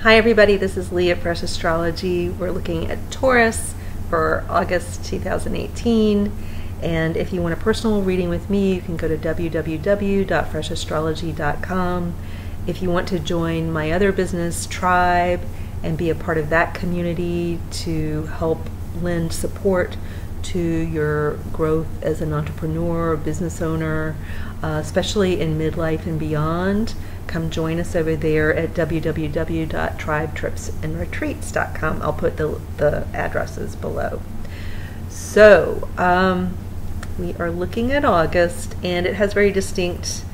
Hi everybody, this is Lee at Fresh Astrology. We're looking at Taurus for August 2018, and if you want a personal reading with me, you can go to www.freshastrology.com. If you want to join my other business, Tribe, and be a part of that community to help lend support to your growth as an entrepreneur or business owner, especially in midlife and beyond, come join us over there at www.tribetripsandretreats.com. I'll put the addresses below. So we are looking at August, and it has very distinct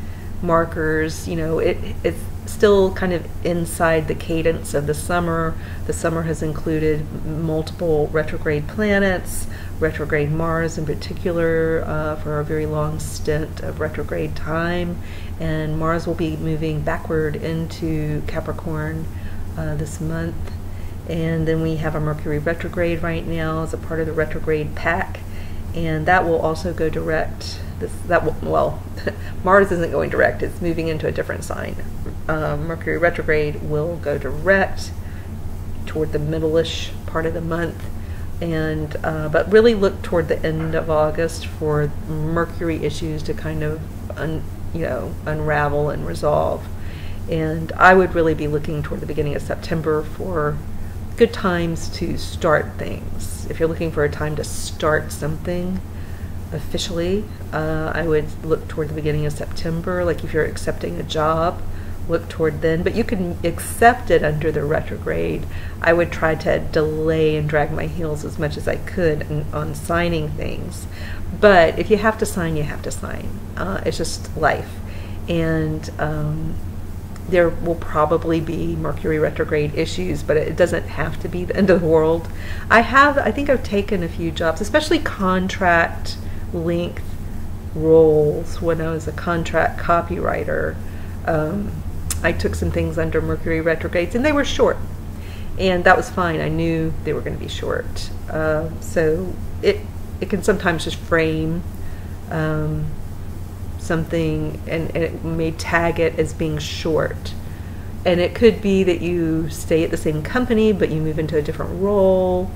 markers. You know, it's still kind of inside the cadence of the summer. The summer has included multiple retrograde planets, retrograde Mars in particular, for a very long stint of retrograde time, and Mars will be moving backward into Capricorn this month. And then we have a Mercury retrograde right now as a part of the retrograde pack, and that will also go direct. Mars isn't going direct, it's moving into a different sign. Mercury retrograde will go direct toward the middle-ish part of the month, and but really look toward the end of August for Mercury issues to kind of unravel and resolve. And I would really be looking toward the beginning of September for good times to start things. If you're looking for a time to start something officially, I would look toward the beginning of September. Like if you're accepting a job, look toward then, but you can accept it under the retrograde. I would try to delay and drag my heels as much as I could on signing things. But if you have to sign, you have to sign. It's just life. And there will probably be Mercury retrograde issues, but it doesn't have to be the end of the world. I think I've taken a few jobs, especially contract length roles when I was a contract copywriter. I took some things under Mercury retrogrades, and they were short, and that was fine. I knew they were going to be short. So it can sometimes just frame something, and it may tag it as being short. And it could be that you stay at the same company, but you move into a different role.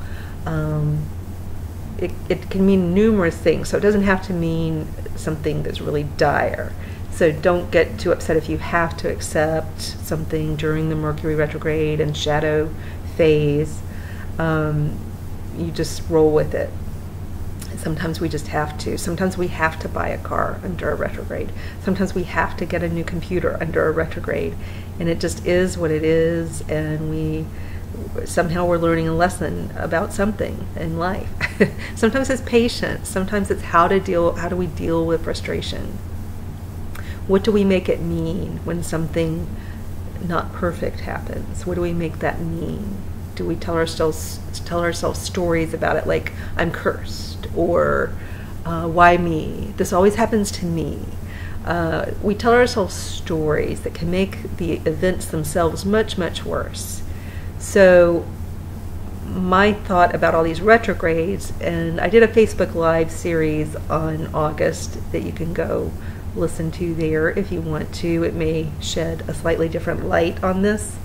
It can mean numerous things, so it doesn't have to mean something that's really dire. So don't get too upset if you have to accept something during the Mercury retrograde and shadow phase. You just roll with it. Sometimes we just have to. Sometimes we have to buy a car under a retrograde. Sometimes we have to get a new computer under a retrograde. And it just is what it is, and somehow we're learning a lesson about something in life. Sometimes it's patience. Sometimes it's how do we deal with frustration? What do we make it mean when something not perfect happens? What do we make that mean? Do we tell ourselves stories about it, like I'm cursed, or why me? This always happens to me. We tell ourselves stories that can make the events themselves much, much worse. So my thought about all these retrogrades, and I did a Facebook Live series on August that you can go listen to there if you want to. It may shed a slightly different light on this.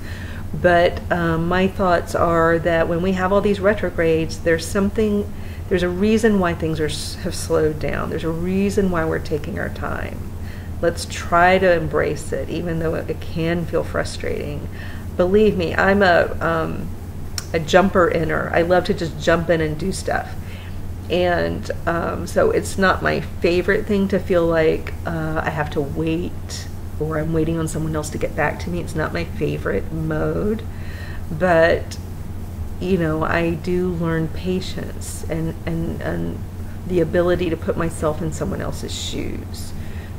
But my thoughts are that when we have all these retrogrades, there's a reason why things have slowed down. There's a reason why we're taking our time. Let's try to embrace it, even though it can feel frustrating. Believe me, I'm a jumper inner. I love to just jump in and do stuff. And so it's not my favorite thing to feel like I have to wait, or I'm waiting on someone else to get back to me. It's not my favorite mode, but I do learn patience and the ability to put myself in someone else's shoes.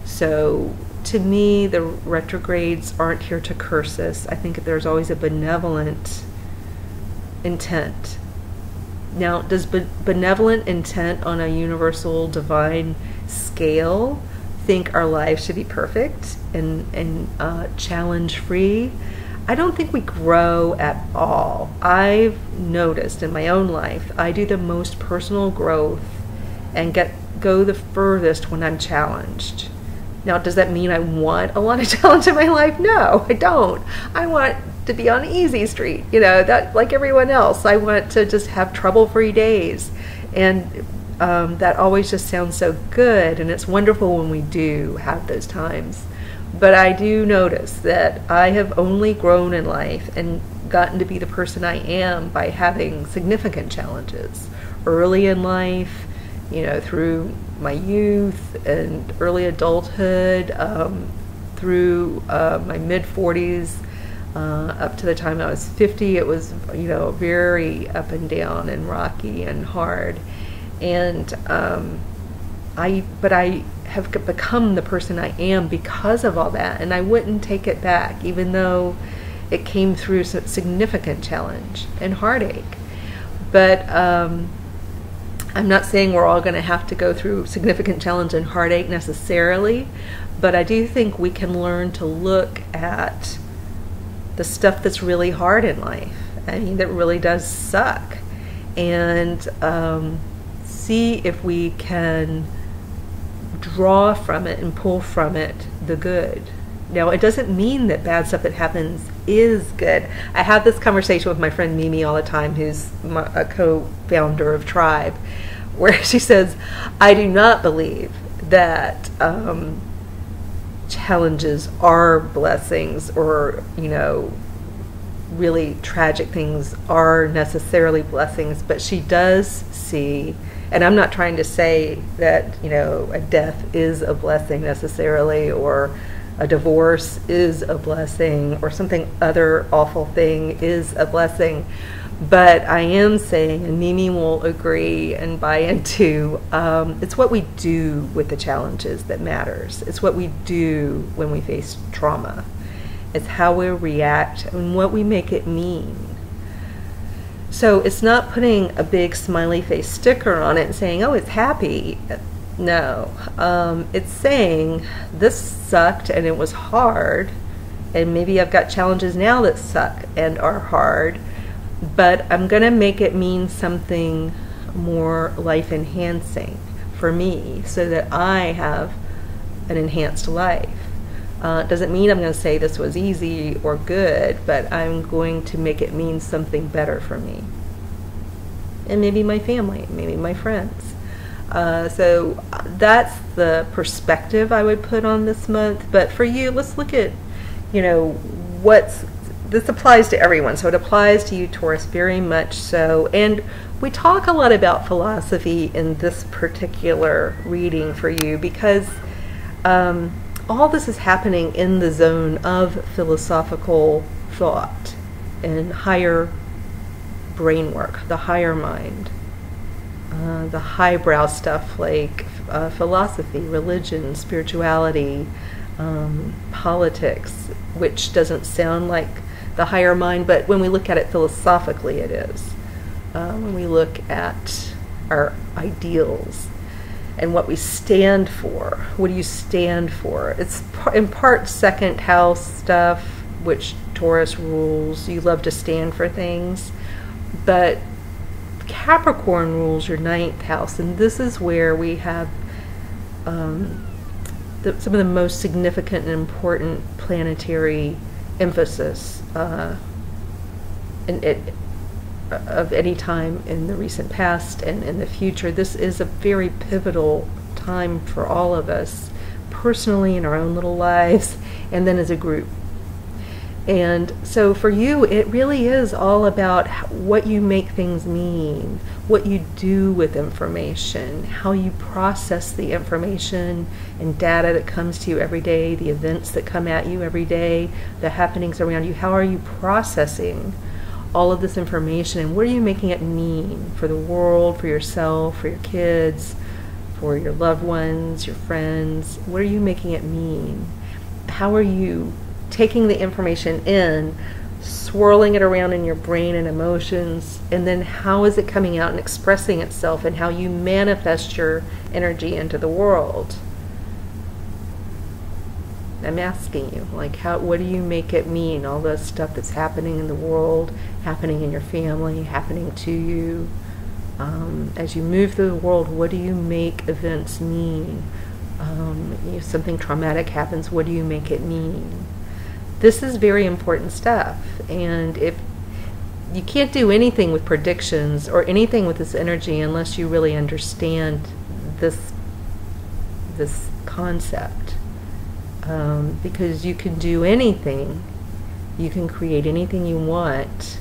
So to me, the retrogrades aren't here to curse us. I think there's always a benevolent intent. Now, does benevolent intent on a universal divine scale think our lives should be perfect and challenge-free? I don't think we grow at all. I've noticed in my own life, I do the most personal growth and go the furthest when I'm challenged. Now, does that mean I want a lot of challenge in my life? No, I don't. I want to be on easy street, you know, that like everyone else. I want to just have trouble-free days. And that always just sounds so good, and it's wonderful when we do have those times. But I do notice that I have only grown in life and gotten to be the person I am by having significant challenges early in life, you know, through my youth and early adulthood, through my mid-40s, up to the time I was 50. It was, you know, very up and down and rocky and hard. And but I have become the person I am because of all that, and I wouldn't take it back, even though it came through some significant challenge and heartache. But I'm not saying we're all going to have to go through significant challenge and heartache necessarily, but I do think we can learn to look at the stuff that's really hard in life, I mean, that really does suck, and see if we can draw from it and pull from it the good. Now, it doesn't mean that bad stuff that happens is good. I have this conversation with my friend Mimi all the time, who's a co-founder of Tribe, where she says, I do not believe that challenges are blessings, or, you know, really tragic things are necessarily blessings, but she does see, and I'm not trying to say that, you know, a death is a blessing necessarily, or a divorce is a blessing, or something other awful thing is a blessing, but I am saying, and Mimi will agree and buy into, it's what we do with the challenges that matters. It's what we do when we face trauma. It's how we react and what we make it mean. So it's not putting a big smiley face sticker on it and saying, oh, it's happy. No, it's saying this sucked and it was hard, and maybe I've got challenges now that suck and are hard, but I'm going to make it mean something more life enhancing for me so that I have an enhanced life. It doesn't mean I'm going to say this was easy or good, but I'm going to make it mean something better for me. And maybe my family, maybe my friends. So that's the perspective I would put on this month. But for you, let's look at, you know, this applies to everyone. So it applies to you, Taurus, very much so. And we talk a lot about philosophy in this particular reading for you because all this is happening in the zone of philosophical thought and higher brain work, the higher mind, the highbrow stuff like philosophy, religion, spirituality, politics, which doesn't sound like the higher mind, but when we look at it philosophically, it is. When we look at our ideals and what we stand for. What do you stand for? It's in part second house stuff, which Taurus rules. You love to stand for things. But Capricorn rules your ninth house, and this is where we have some of the most significant and important planetary emphasis of any time in the recent past and in the future. This is a very pivotal time for all of us, personally in our own little lives, and then as a group. And so for you, it really is all about what you make things mean, what you do with information, how you process the information and data that comes to you every day, the events that come at you every day, the happenings around you. How are you processing all of this information, and what are you making it mean for the world, for yourself, for your kids, for your loved ones, your friends? What are you making it mean? How are you taking the information in, swirling it around in your brain and emotions, and then how is it coming out and expressing itself, and how you manifest your energy into the world? I'm asking you, like, what do you make it mean? All the stuff that's happening in the world, happening in your family, happening to you. As you move through the world, what do you make events mean? If something traumatic happens, what do you make it mean? this is very important stuff. And if you can't do anything with predictions or anything with this energy unless you really understand this concept, because you can do anything, you can create anything you want,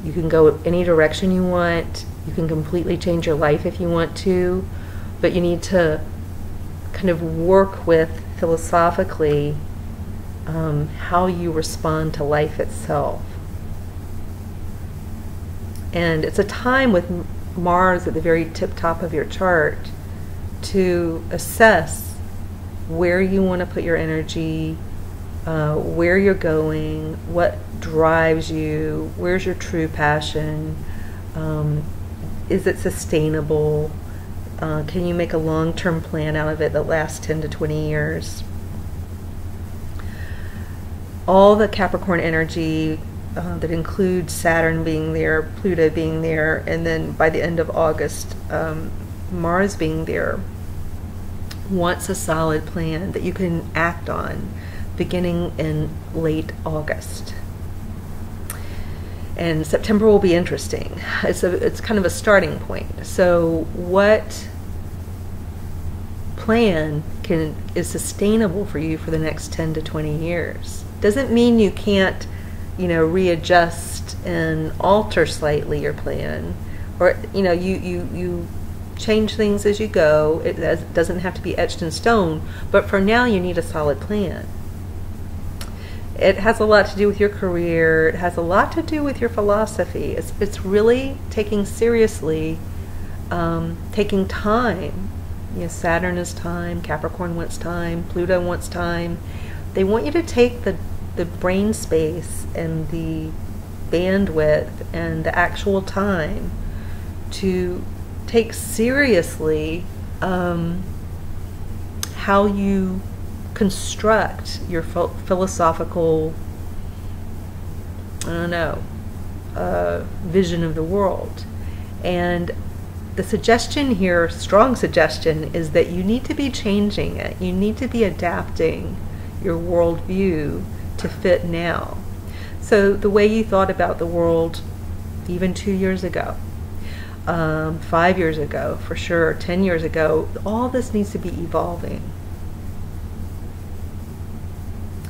you can go any direction you want, you can completely change your life if you want to, but you need to kind of work with philosophically how you respond to life itself. And it's a time with Mars at the very tip top of your chart to assess where you want to put your energy, where you're going, what drives you, where's your true passion, is it sustainable, can you make a long-term plan out of it that lasts 10 to 20 years. All the Capricorn energy that includes Saturn being there, Pluto being there, and then by the end of August, Mars being there, wants a solid plan that you can act on beginning in late August. And September will be interesting. It's kind of a starting point. So what plan is sustainable for you for the next 10 to 20 years? Doesn't mean you can't, readjust and alter slightly your plan, or you change things as you go. It doesn't have to be etched in stone, but for now you need a solid plan. It has a lot to do with your career. It has a lot to do with your philosophy. It's really taking seriously, taking time. Saturn is time, Capricorn wants time, Pluto wants time. They want you to take the brain space and the bandwidth and the actual time to take seriously how you construct your philosophical, vision of the world. And the suggestion here, strong suggestion, is that you need to be changing it. You need to be adapting your worldview to fit now. So the way you thought about the world even 2 years ago, 5 years ago, for sure, 10 years ago, all this needs to be evolving.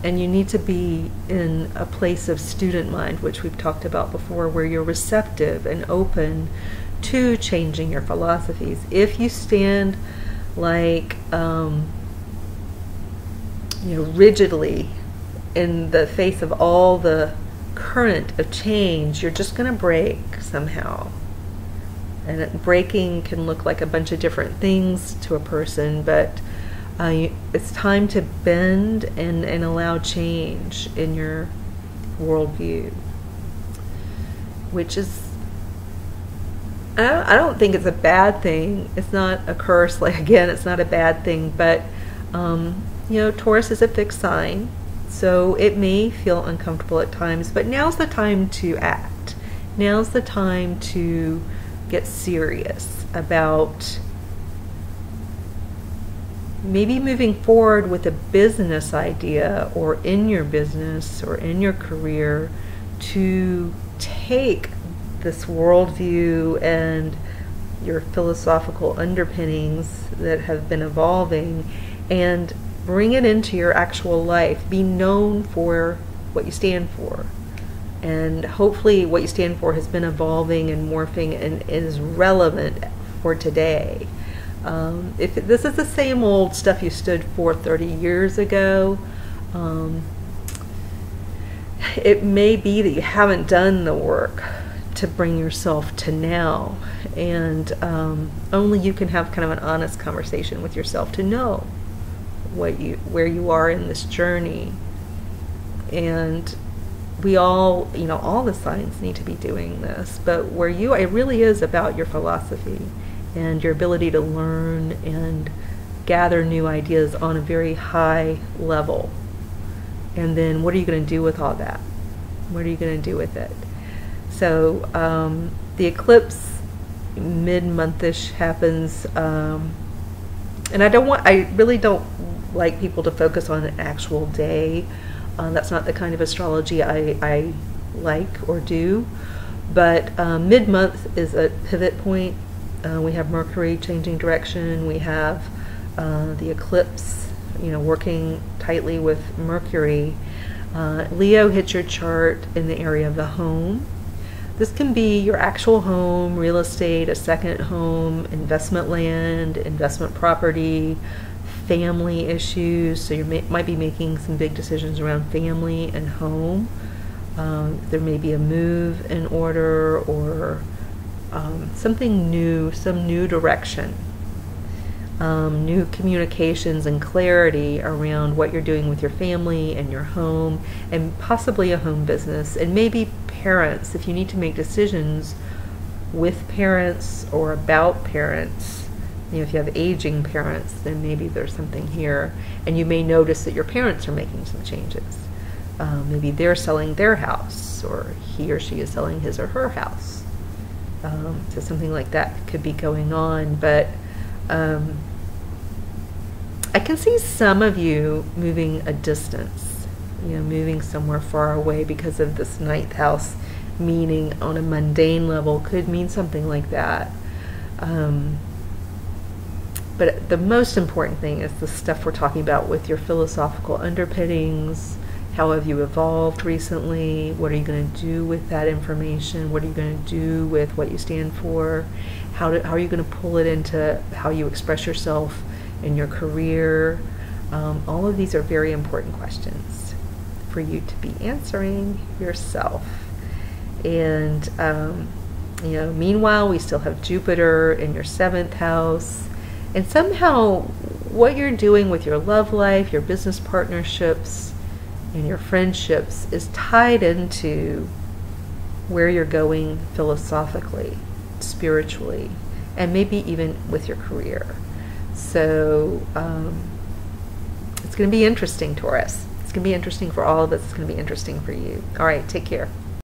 And you need to be in a place of student mind, which we've talked about before, where you're receptive and open to changing your philosophies. If you stand like rigidly in the face of all the current of change, you're just going to break somehow. And breaking can look like a bunch of different things to a person, but it's time to bend and allow change in your worldview, which is, I don't think it's a bad thing. It's not a curse. Again, it's not a bad thing, but Taurus is a fixed sign, so it may feel uncomfortable at times, but now's the time to act. Now's the time to get serious about maybe moving forward with a business idea, or in your business or in your career, to take this worldview and your philosophical underpinnings that have been evolving and bring it into your actual life. Be known for what you stand for. And hopefully what you stand for has been evolving and morphing and is relevant for today. If this is the same old stuff you stood for 30 years ago, it may be that you haven't done the work to bring yourself to now, and only you can have kind of an honest conversation with yourself to know where you are in this journey. And we all, all the signs need to be doing this, but it really is about your philosophy and your ability to learn and gather new ideas on a very high level. And then what are you going to do with all that? What are you going to do with it? So the eclipse mid-monthish happens, and I really don't like people to focus on an actual day. That's not the kind of astrology I like or do. But mid-month is a pivot point. We have Mercury changing direction. We have the eclipse, working tightly with Mercury. Leo hits your chart in the area of the home. This can be your actual home, real estate, a second home, investment land, investment property, family issues. So you might be making some big decisions around family and home. There may be a move in order, or something new, some new direction, new communications and clarity around what you're doing with your family and your home, and possibly a home business, and maybe parents. If you need to make decisions with parents or about parents, if you have aging parents, then maybe there's something here, and you may notice that your parents are making some changes. Maybe they're selling their house, or he or she is selling his or her house. So something like that could be going on. But I can see some of you moving a distance, moving somewhere far away because of this ninth house, meaning on a mundane level could mean something like that. But the most important thing is the stuff we're talking about with your philosophical underpinnings. How have you evolved recently? What are you going to do with that information? What are you going to do with what you stand for? How are you going to pull it into how you express yourself in your career? All of these are very important questions for you to be answering yourself. And meanwhile, we still have Jupiter in your 7th house. And somehow what you're doing with your love life, your business partnerships, and your friendships is tied into where you're going philosophically, spiritually, and maybe even with your career. So it's going to be interesting, Taurus. It's going to be interesting for all of us. It's going to be interesting for you. All right, take care.